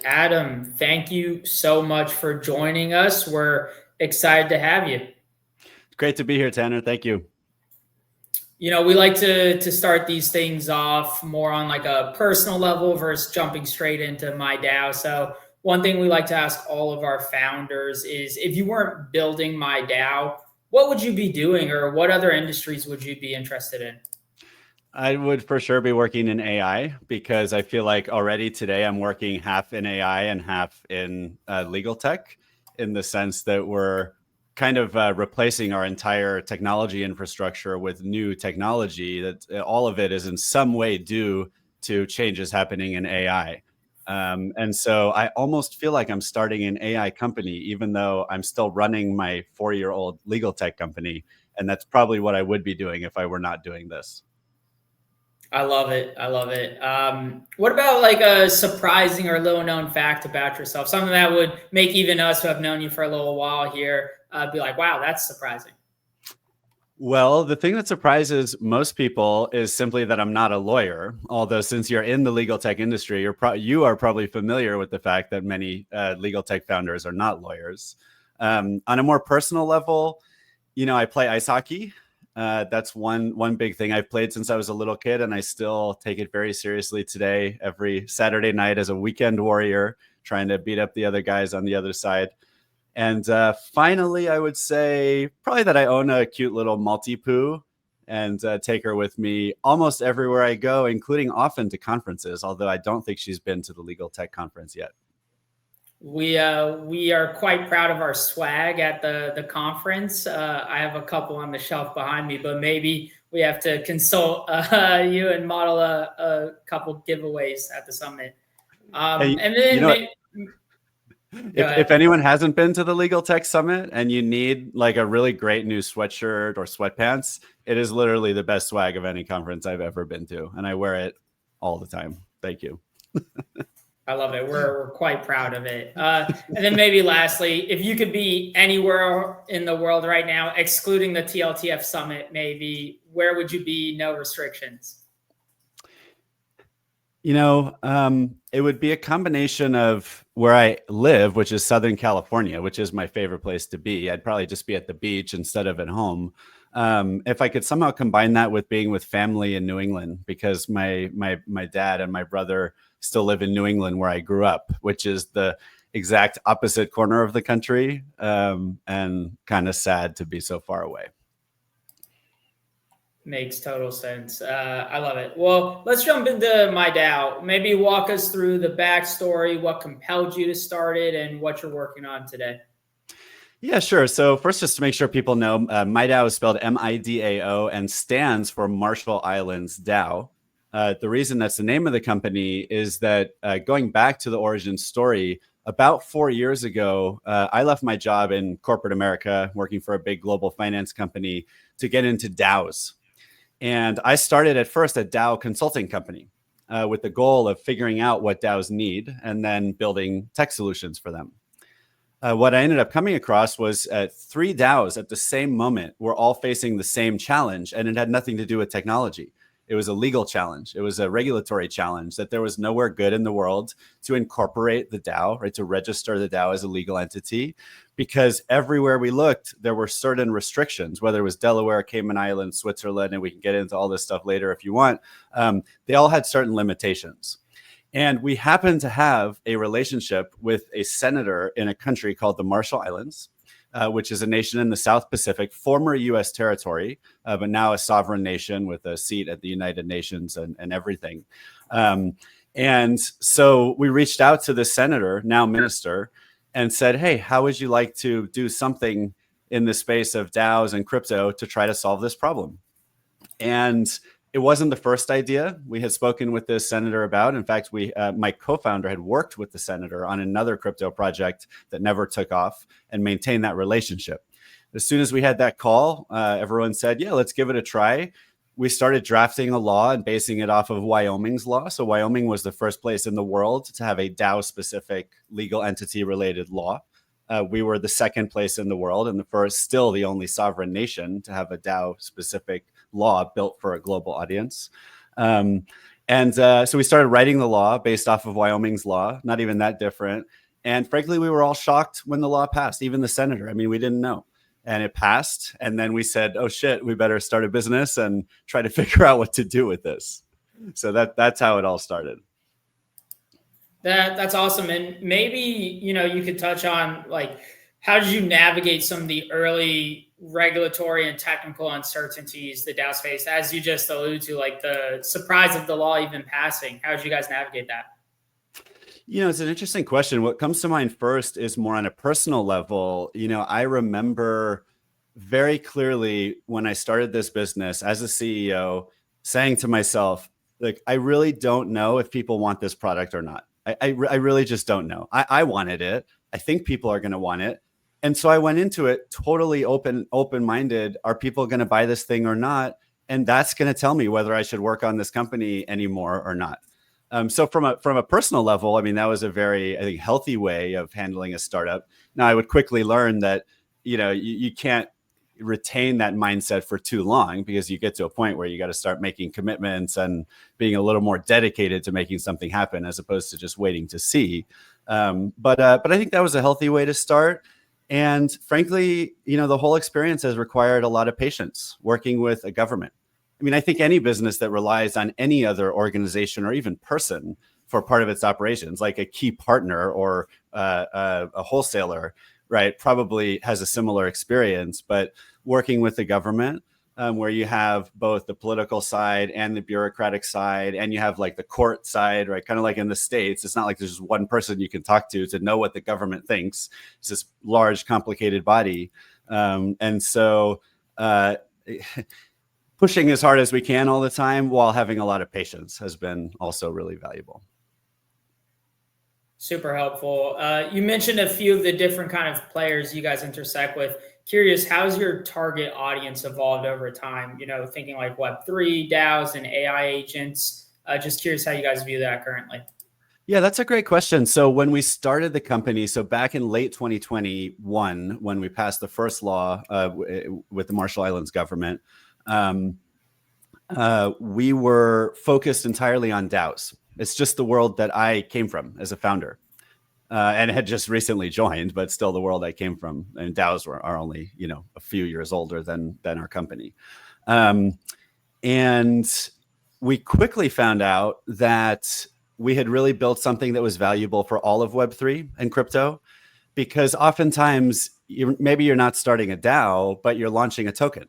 Adam, thank you so much for joining us. We're excited to have you. It's great to be here, Tanner. Thank you. We like to start these things off more on like a personal level versus jumping straight into MIDAO. So one thing we like to ask all of our founders is if you weren't building MIDAO, what would you be doing, or what other industries would you be interested in? I would for sure be working in AI because I feel like already today I'm working half in AI and half in legal tech, in the sense that we're kind of replacing our entire technology infrastructure with new technology that all of it is in some way due to changes happening in AI. And so I almost feel like I'm starting an AI company, even though I'm still running my 4-year-old legal tech company. And that's probably what I would be doing if I were not doing this. I love it. I love it. What about like a surprising or little known fact about yourself? Something that would make even us who have known you for a little while here be like, wow, that's surprising. Well, the thing that surprises most people is simply that I'm not a lawyer. Although, since you're in the legal tech industry, you are probably familiar with the fact that many legal tech founders are not lawyers. On a more personal level, I play ice hockey. That's one big thing I've played since I was a little kid, and I still take it very seriously today. Every Saturday night as a weekend warrior, trying to beat up the other guys on the other side. And finally, I would say probably that I own a cute little Maltipoo and take her with me almost everywhere I go, including often to conferences, although I don't think she's been to the Legal Tech Conference yet. We are quite proud of our swag at the conference. I have a couple on the shelf behind me, but maybe we have to consult you and model a couple giveaways at the summit. Hey, And then you know what? If anyone hasn't been to the Legal Tech Summit and you need like a really great new sweatshirt or sweatpants, it is literally the best swag of any conference I've ever been to. And I wear it all the time. Thank you. I love it. We're quite proud of it. And then maybe lastly, if you could be anywhere in the world right now, excluding the TLTF Summit, maybe, where would you be? No restrictions. It would be a combination of where I live, which is Southern California, which is my favorite place to be. I'd probably just be at the beach instead of at home. If I could somehow combine that with being with family in New England, because my dad and my brother still live in New England where I grew up, which is the exact opposite corner of the country, and kind of sad to be so far away. Makes total sense. I love it. Well, let's jump into MIDAO. Maybe walk us through the backstory, what compelled you to start it, and what you're working on today. Yeah, sure. So first, just to make sure people know, MIDAO is spelled MIDAO and stands for Marshall Islands DAO. The reason that's the name of the company is that going back to the origin story, about 4 years ago, I left my job in corporate America, working for a big global finance company, to get into DAOs. And I started at first a DAO consulting company with the goal of figuring out what DAOs need and then building tech solutions for them. What I ended up coming across was 3 DAOs at the same moment were all facing the same challenge, and it had nothing to do with technology. It was a legal challenge. It was a regulatory challenge that there was nowhere good in the world to incorporate the DAO, right, to register the DAO as a legal entity, because everywhere we looked, there were certain restrictions, whether it was Delaware, Cayman Islands, Switzerland, and we can get into all this stuff later if you want. They all had certain limitations. And we happened to have a relationship with a senator in a country called the Marshall Islands, which is a nation in the South Pacific, former U.S. territory, but now a sovereign nation with a seat at the United Nations and everything. And so we reached out to the senator, now minister, and said, hey, how would you like to do something in the space of DAOs and crypto to try to solve this problem? And it wasn't the first idea we had spoken with this senator about. In fact, my co-founder had worked with the senator on another crypto project that never took off and maintained that relationship. As soon as we had that call, everyone said, yeah, let's give it a try. We started drafting a law and basing it off of Wyoming's law. So Wyoming was the first place in the world to have a DAO-specific legal entity-related law. We were the second place in the world and still the only sovereign nation to have a DAO-specific law built for a global audience. And so we started writing the law based off of Wyoming's law, not even that different. And frankly, we were all shocked when the law passed, even the senator. I mean, we didn't know. And it passed. And then we said, oh, shit, we better start a business and try to figure out what to do with this. So that's how it all started. That's awesome. And maybe, you could touch on like, how did you navigate some of the early regulatory and technical uncertainties the DAOs faced, as you just alluded to, like the surprise of the law even passing? How did you guys navigate that? It's an interesting question. What comes to mind first is more on a personal level. I remember very clearly when I started this business as a CEO saying to myself, like, I really don't know if people want this product or not. I really just don't know. I wanted it. I think people are going to want it. And so I went into it totally open-minded. Are people going to buy this thing or not? And that's going to tell me whether I should work on this company anymore or not. So from a personal level, I mean, that was a very, I think, healthy way of handling a startup. Now, I would quickly learn that, you can't retain that mindset for too long, because you get to a point where you got to start making commitments and being a little more dedicated to making something happen, as opposed to just waiting to see. But I think that was a healthy way to start. And frankly, the whole experience has required a lot of patience working with a government. I mean, I think any business that relies on any other organization or even person for part of its operations, like a key partner or a wholesaler, right, probably has a similar experience. But working with the government, where you have both the political side and the bureaucratic side, and you have like the court side, right, kind of like in the States, it's not like there's just one person you can talk to know what the government thinks. It's this large, complicated body. And so pushing as hard as we can all the time while having a lot of patience has been also really valuable. Super helpful. You mentioned a few of the different kind of players you guys intersect with. Curious, how's your target audience evolved over time? Thinking like Web3, DAOs, and AI agents. Just curious how you guys view that currently. Yeah, that's a great question. So when we started the company, so back in late 2021, when we passed the first law with the Marshall Islands government, we were focused entirely on DAOs. It's just the world that I came from as a founder, and had just recently joined, but still the world I came from. And DAOs are only, a few years older than our company. And we quickly found out that we had really built something that was valuable for all of Web3 and crypto, because oftentimes maybe you're not starting a DAO, but you're launching a token.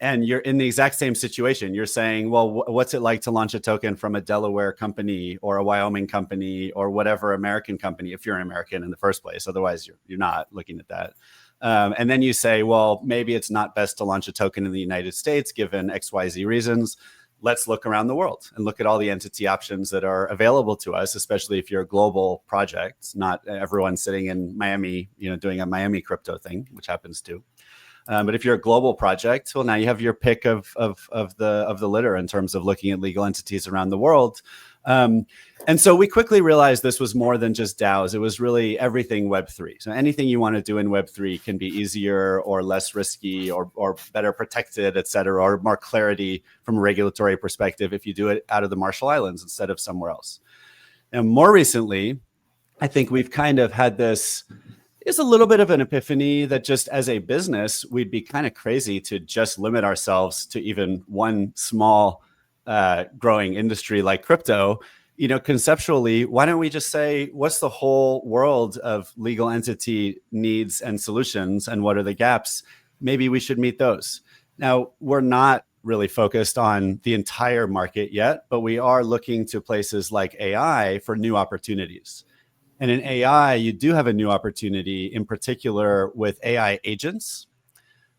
And you're in the exact same situation. You're saying, well, what's it like to launch a token from a Delaware company or a Wyoming company or whatever American company, if you're an American in the first place? Otherwise, you're not looking at that. And then you say, well, maybe it's not best to launch a token in the United States, given XYZ reasons. Let's look around the world and look at all the entity options that are available to us, especially if you're a global project, not everyone sitting in Miami, doing a Miami crypto thing, which happens too. But if you're a global project, well, now you have your pick of the litter in terms of looking at legal entities around the world. And so we quickly realized this was more than just DAOs. It was really everything Web3. So anything you want to do in Web3 can be easier or less risky or better protected, et cetera, or more clarity from a regulatory perspective if you do it out of the Marshall Islands instead of somewhere else. And more recently, I think we've kind of had this is a little bit of an epiphany that just as a business, we'd be kind of crazy to just limit ourselves to even one small growing industry like crypto. Conceptually, why don't we just say, what's the whole world of legal entity needs and solutions, and what are the gaps? Maybe we should meet those. Now, we're not really focused on the entire market yet, but we are looking to places like AI for new opportunities. And in AI, you do have a new opportunity, in particular with AI agents,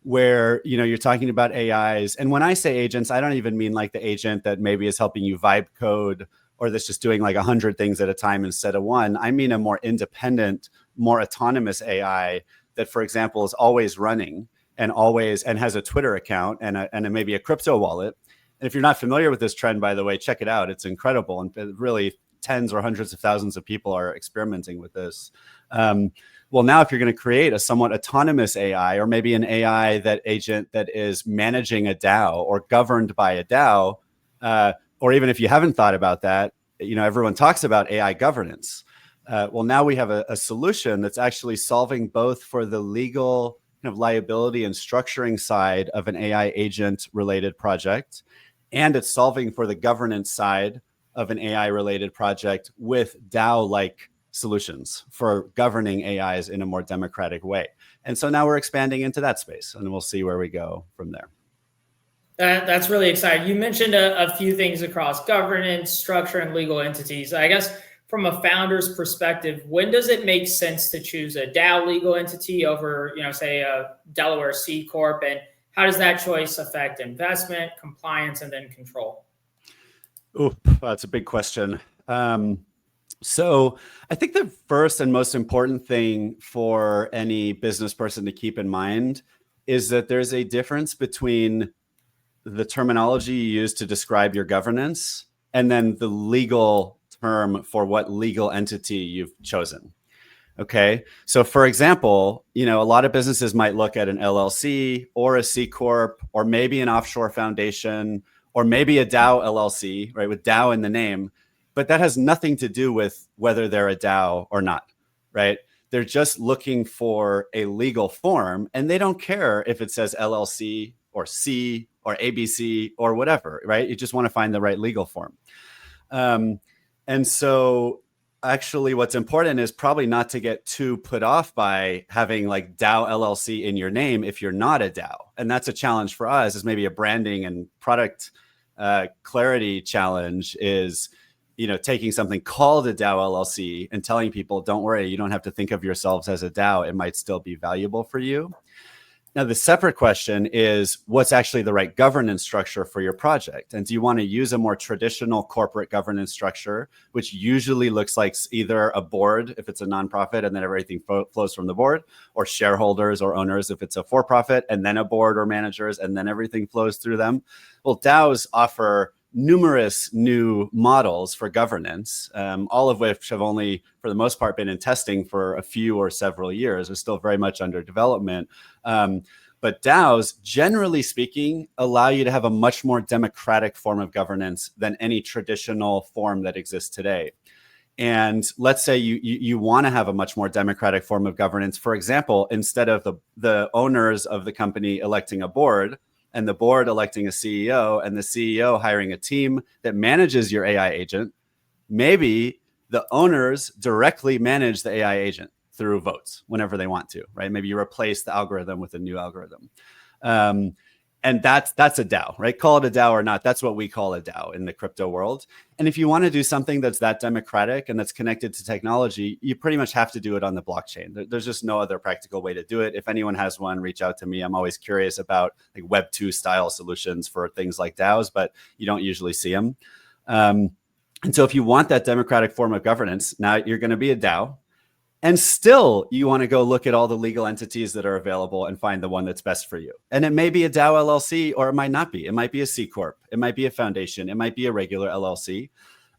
where you're talking about AIs. And when I say agents, I don't even mean like the agent that maybe is helping you vibe code or that's just doing like 100 things at a time instead of one. I mean a more independent, more autonomous AI that, for example, is always running and has a Twitter account and maybe a crypto wallet. And if you're not familiar with this trend, by the way, check it out. It's incredible. And it really tens or hundreds of thousands of people are experimenting with this. Well, now if you're going to create a somewhat autonomous AI, or maybe an AI agent that is managing a DAO or governed by a DAO, or even if you haven't thought about that, everyone talks about AI governance. Well, now we have a solution that's actually solving both for the legal kind of liability and structuring side of an AI agent related project, and it's solving for the governance side of an AI related project with DAO like solutions for governing AIs in a more democratic way. And so now we're expanding into that space, and we'll see where we go from there. That's really exciting. You mentioned a few things across governance, structure, and legal entities. I guess from a founder's perspective, when does it make sense to choose a DAO legal entity over, say a Delaware C Corp? And how does that choice affect investment, compliance, and then control? Oh, that's a big question. So I think the first and most important thing for any business person to keep in mind is that there's a difference between the terminology you use to describe your governance and then the legal term for what legal entity you've chosen. Okay. So for example, a lot of businesses might look at an LLC or a C Corp or maybe an offshore foundation or maybe a DAO LLC, right, with DAO in the name, but that has nothing to do with whether they're a DAO or not, right? They're just looking for a legal form, and they don't care if it says LLC or C or ABC or whatever, right? You just want to find the right legal form. And so actually what's important is probably not to get too put off by having like DAO LLC in your name if you're not a DAO. And that's a challenge for us, is maybe a branding and product clarity challenge, is taking something called a DAO LLC and telling people, don't worry, you don't have to think of yourselves as a DAO. It might still be valuable for you. Now, the separate question is, what's actually the right governance structure for your project? And do you want to use a more traditional corporate governance structure, which usually looks like either a board if it's a nonprofit and then everything flows from the board, or shareholders or owners if it's a for-profit, and then a board or managers, and then everything flows through them? Well, DAOs offer numerous new models for governance, all of which have only, for the most part, been in testing for a few or several years. They're still very much under development. But DAOs, generally speaking, allow you to have a much more democratic form of governance than any traditional form that exists today. And let's say you want to have a much more democratic form of governance. For example, instead of the owners of the company electing a board, and the board electing a CEO, and the CEO hiring a team that manages your AI agent, maybe the owners directly manage the AI agent through votes whenever they want to, right? Maybe you replace the algorithm with a new algorithm. And that's a DAO, right? Call it a DAO or not. That's what we call a DAO in the crypto world. And if you want to do something that's that democratic and that's connected to technology, you pretty much have to do it on the blockchain. There's just no other practical way to do it. If anyone has one, reach out to me. I'm always curious about like Web 2 style solutions for things like DAOs, but you don't usually see them. And so if you want that democratic form of governance, now you're going to be a DAO. And still, you want to go look at all the legal entities that are available and find the one that's best for you. And it may be a DAO LLC, or it might not be. It might be a C Corp. It might be a foundation. It might be a regular LLC.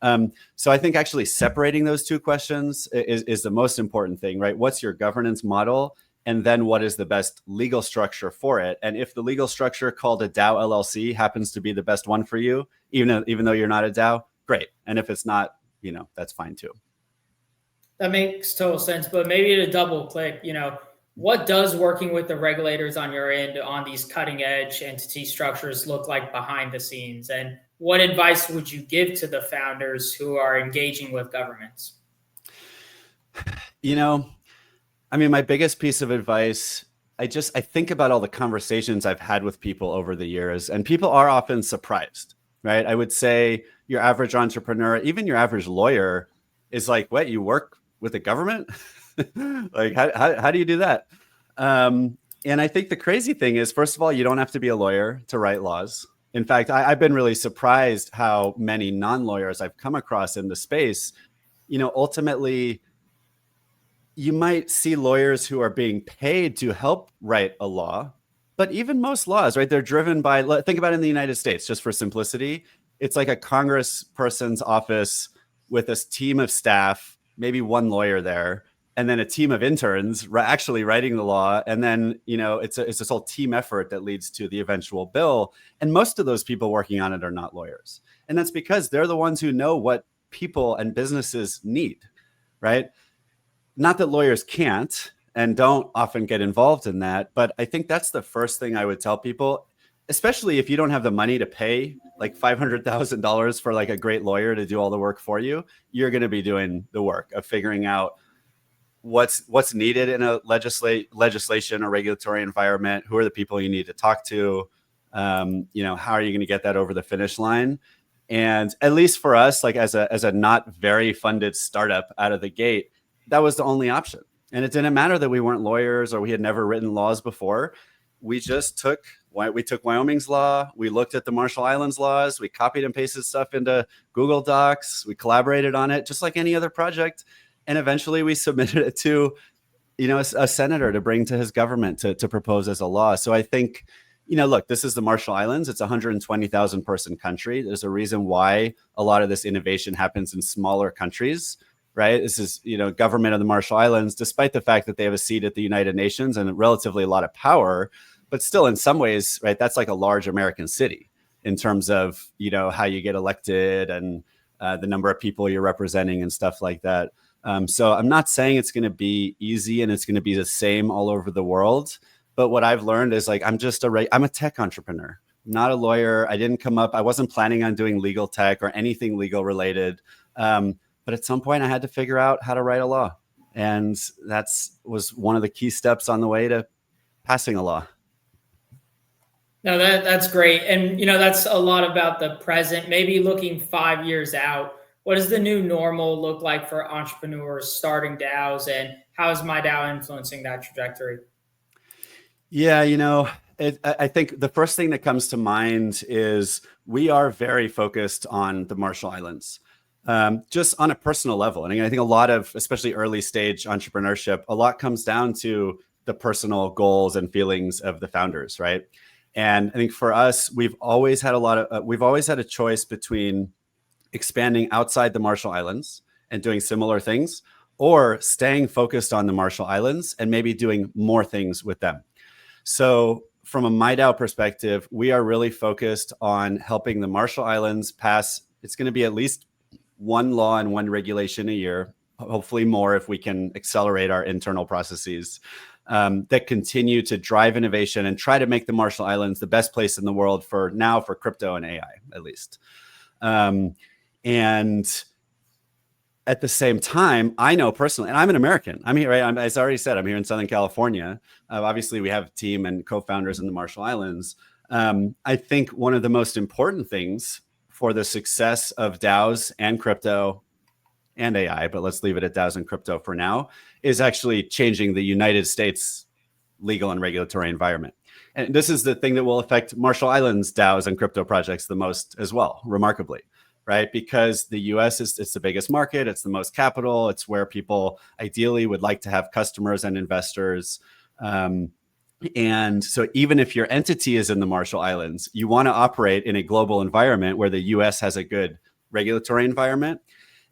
So I think actually separating those two questions is the most important thing, right? What's your governance model? And then what is the best legal structure for it? And if the legal structure called a DAO LLC happens to be the best one for you, even though you're not a DAO, great. And if it's not, that's fine too. That makes total sense. But maybe to double click, what does working with the regulators on your end on these cutting edge entity structures look like behind the scenes? And what advice would you give to the founders who are engaging with governments? My biggest piece of advice, I think about all the conversations I've had with people over the years, and people are often surprised, right? I would say your average entrepreneur, even your average lawyer, is like, what, you work with the government? Like, how do you do that? And I think the crazy thing is, first of all, you don't have to be a lawyer to write laws. In fact, I've been really surprised how many non-lawyers I've come across in the space. Ultimately, you might see lawyers who are being paid to help write a law, but even most laws, right, they're driven by, think about it in the United States, just for simplicity. It's like a congressperson's office with this team of staff, maybe one lawyer there, and then a team of interns actually writing the law. And then, it's this whole team effort that leads to the eventual bill. And most of those people working on it are not lawyers. And that's because they're the ones who know what people and businesses need, right? Not that lawyers can't and don't often get involved in that, but I think that's the first thing I would tell people, especially if you don't have the money to pay like $500,000 for like a great lawyer to do all the work for you. You're going to be doing the work of figuring out what's needed in a legislation or regulatory environment. Who are the people you need to talk to? How are you going to get that over the finish line? And at least for us, like as a not very funded startup out of the gate, that was the only option. And it didn't matter that we weren't lawyers or we had never written laws before. We just took Wyoming's law. We looked at the Marshall Islands laws. We copied and pasted stuff into Google Docs. We collaborated on it just like any other project. And eventually we submitted it to, a senator to bring to his government to propose as a law. So I think, look, this is the Marshall Islands. It's a 120,000 person country. There's a reason why a lot of this innovation happens in smaller countries, right? This is, government of the Marshall Islands, despite the fact that they have a seat at the United Nations and relatively a lot of power, but still in some ways, right, that's like a large American city in terms of, how you get elected and the number of people you're representing and stuff like that. So I'm not saying it's going to be easy and it's going to be the same all over the world. But what I've learned is like, I'm a tech entrepreneur, not a lawyer. I wasn't planning on doing legal tech or anything legal related. But at some point I had to figure out how to write a law. And was one of the key steps on the way to passing a law. No, that's great. And, that's a lot about the present, maybe looking 5 years out. What does the new normal look like for entrepreneurs starting DAOs, and how is MIDAO influencing that trajectory? Yeah, I think the first thing that comes to mind is we are very focused on the Marshall Islands, just on a personal level. And I think a lot of, especially early stage entrepreneurship, a lot comes down to the personal goals and feelings of the founders, right? And I think for us, we've always had a choice between expanding outside the Marshall Islands and doing similar things, or staying focused on the Marshall Islands and maybe doing more things with them. So from a MIDAO perspective, we are really focused on helping the Marshall Islands pass. It's going to be at least one law and one regulation a year, hopefully more if we can accelerate our internal processes that continue to drive innovation and try to make the Marshall Islands the best place in the world for crypto and AI, at least. And at the same time, I know personally, and I'm an American. I'm here, right? As I already said, I'm here in Southern California. Obviously, we have a team and co-founders in the Marshall Islands. I think one of the most important things for the success of DAOs and crypto and AI, but let's leave it at DAOs and crypto for now, is actually changing the United States legal and regulatory environment. And this is the thing that will affect Marshall Islands DAOs and crypto projects the most as well, remarkably. Right? Because the US it's the biggest market, it's the most capital, it's where people ideally would like to have customers and investors. And so even if your entity is in the Marshall Islands, you want to operate in a global environment where the US has a good regulatory environment.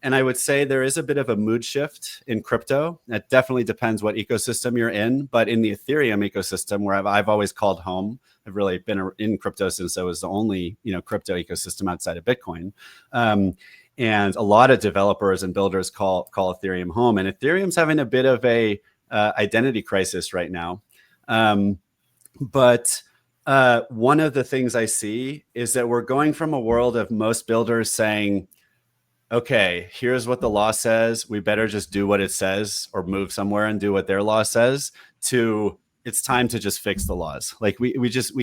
And I would say there is a bit of a mood shift in crypto. That definitely depends what ecosystem you're in. But in the Ethereum ecosystem, where I've always called home, I've really been in crypto since I was the only crypto ecosystem outside of Bitcoin. And a lot of developers and builders call Ethereum home. And Ethereum's having a bit of a identity crisis right now. But one of the things I see is that we're going from a world of most builders saying, okay, here's what the law says, we better just do what it says or move somewhere and do what their law says, to it's time to just fix the laws. Like we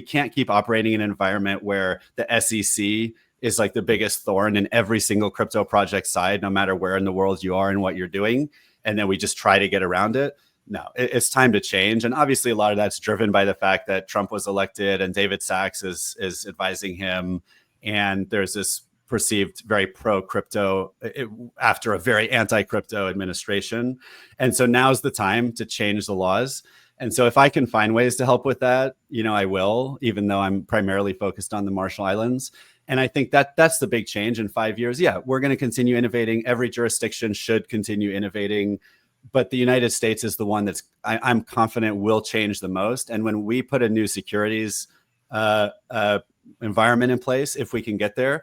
can't keep operating in an environment where the SEC is like the biggest thorn in every single crypto project side, no matter where in the world you are and what you're doing. And then we just try to get around it. No, it's time to change. And obviously a lot of that's driven by the fact that Trump was elected and David Sachs is advising him. And there's this perceived very pro-crypto after a very anti-crypto administration. And so now's the time to change the laws. And so if I can find ways to help with that, I will, even though I'm primarily focused on the Marshall Islands. And I think that's the big change in 5 years. Yeah, we're going to continue innovating. Every jurisdiction should continue innovating. but the United States is the one I'm confident will change the most. And when we put a new securities environment in place, if we can get there,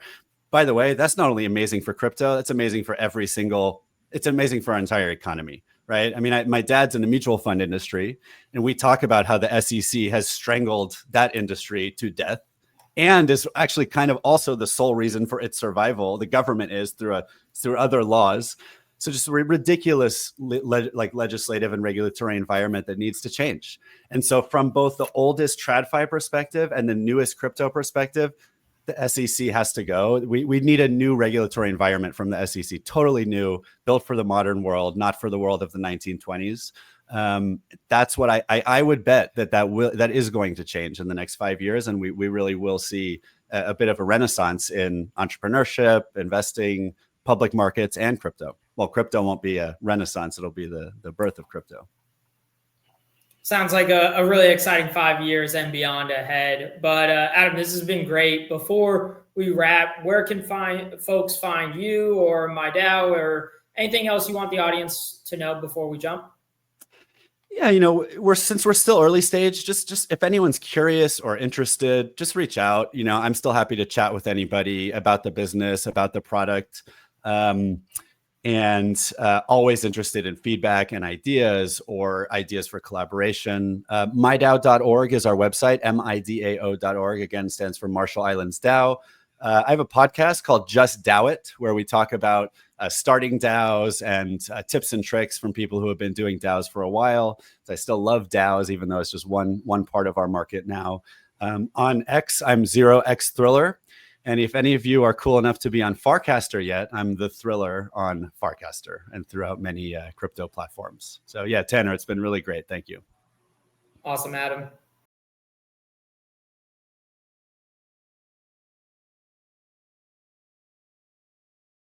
by the way, that's not only amazing for crypto, it's amazing for it's amazing for our entire economy, right? I mean, my dad's in the mutual fund industry, and we talk about how the SEC has strangled that industry to death and is actually kind of also the sole reason for its survival. The government is through other laws. So just a ridiculous legislative and regulatory environment that needs to change. And so from both the oldest TradFi perspective and the newest crypto perspective, the SEC has to go. We need a new regulatory environment from the SEC, totally new, built for the modern world, not for the world of the 1920s. That's what I would bet that is going to change in the next 5 years. And we really will see a bit of a renaissance in entrepreneurship, investing, public markets, and crypto. Well, crypto won't be a renaissance. It'll be the birth of crypto. Sounds like a really exciting 5 years and beyond ahead. But Adam, this has been great. Before we wrap, where can folks find you or MIDAO or anything else you want the audience to know before we jump? Yeah, since we're still early stage, just if anyone's curious or interested, just reach out. I'm still happy to chat with anybody about the business, about the product. And always interested in feedback and ideas or ideas for collaboration. MIDAO.org is our website, MIDAO.org, again, stands for Marshall Islands DAO. I have a podcast called Just DAO It, where we talk about starting DAOs and tips and tricks from people who have been doing DAOs for a while. So I still love DAOs, even though it's just one part of our market now. On X, I'm 0xThriller. And if any of you are cool enough to be on Farcaster yet, I'm the Thriller on Farcaster and throughout many crypto platforms. So yeah, Tanner, it's been really great. Thank you. Awesome, Adam.